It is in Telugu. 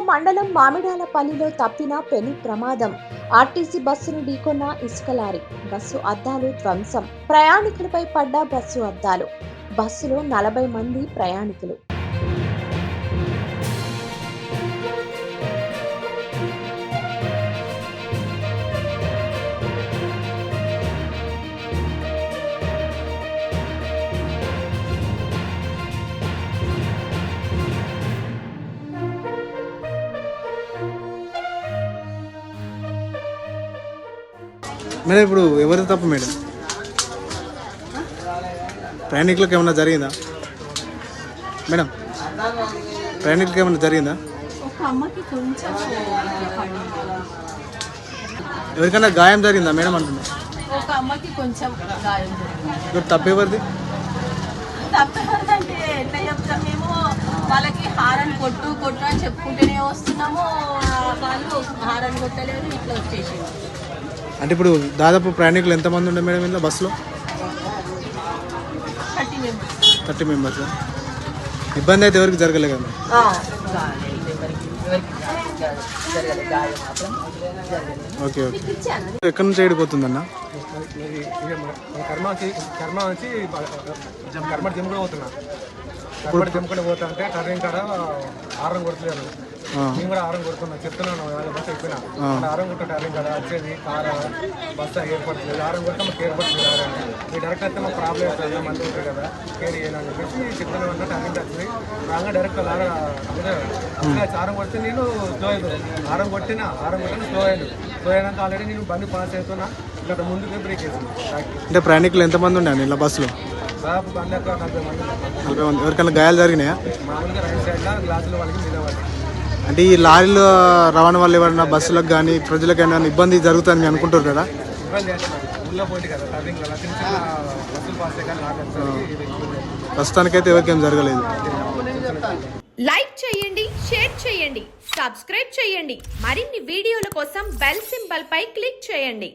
మండలం మామిడాలపల్లిలో తప్పిన పెను ప్రమాదం. ఆర్టీసీ బస్సును ఢీకొన్న ఇసుక లారీ. బస్సు అద్దాలు ధ్వంసం. ప్రయాణికులపై పడ్డ బస్సు అద్దాలు. బస్సులో 40 మంది ప్రయాణికులు. మేడం ఇప్పుడు ఎవరిది తప్పు మేడం? ప్రయాణికులకు ఏమన్నా జరిగిందా మేడం? ప్రయాణికులకు ఏమన్నా జరిగిందా? ఎవరికైనా గాయం జరిగిందా మేడం అంటున్నా? ఒక అమ్మకి కొంచెం గాయం జరిగింది. తప్పు ఎవరిది? తప్పేంటే ఎట్లా చెప్తాం మేము, వాళ్ళకి హారన్ కొట్టు కొట్టు అని చెప్పుకుంటూనే వస్తున్నాము, వాళ్ళు హారన్ కొట్టలేదు, ఇట్లా వచ్చేసి. అంటే ఇప్పుడు దాదాపు ప్రయాణికులు ఎంతమంది ఉండే మేడం ఇంట్లో బస్సులో? 30 మెంబర్స్. ఇబ్బంది అయితే ఎవరికి జరగలేదు కదా? Okay okay. ఎక్కడి నుంచి ఏడిపోతుందన్న? కర్మ వచ్చి కర్మ జమ్ముడు పోతున్నా. కర్మ జమ్ముకుంటే పోతా అంటే టర్నింగ్ కాడ ఆరం కొడుతున్నాను. నేను కూడా ఆరం కొడుతున్నా, చెప్తున్నాను బస్సు అయిపోయినా ఆరం కొట్ట టర్నింగ్ కాడ వచ్చేది కార బస్సు ఏర్పడుతుంది. ఆరం కొడితే మాకు ఏర్పడుతుంది. మీ డైరెక్ట్ అయితే మాకు ప్రాబ్లం అవుతుంది, మంది ఉంటుంది కదా కేర్ చేయాలని చెప్పేసి చెప్తున్నాను అన్న. టర్నింగ్ వచ్చింది రాగా డైరెక్ట్ ఆరం కొడితే నేను స్లో అవుతుంది. ఆరం కొట్టినా స్లో అయినాక ఆల్రెడీ నేను బండి పాస్ అవుతున్నా. ఇక్కడ ముందుకు బ్రేక్ వేసింది. అంటే ప్రయాణికులు ఎంతమంది ఉండే ఇలా బస్సులో? దాదాపు బండి 40 మంది. ఎవరికైనా గాయాలు జరిగినాయా? మామూలుగా రైట్ సైడ్లో గ్లాసులు వాళ్ళకి నిలబడి. అంటే ఈ లారీలు రవాణా వల్ల ఏమన్నా బస్సులకు కానీ ప్రజలకు కానీ ఇబ్బంది జరుగుతుందని మీరు అనుకుంటారు కదా? ఇబ్బంది చేస్తున్నారు ఊళ్ళో పోటీ కదా టర్నింగ్ కదా చిన్న చిన్న బస్సులు పాస్ ప్రస్తుతానికైతే ఎవరికేం జరగలేదు. లైక్ చేయండి, షేర్ చేయండి, సబ్స్క్రైబ్ చేయండి. మరిన్ని వీడియోల కోసం బెల్ సింబల్ పై క్లిక్ చేయండి.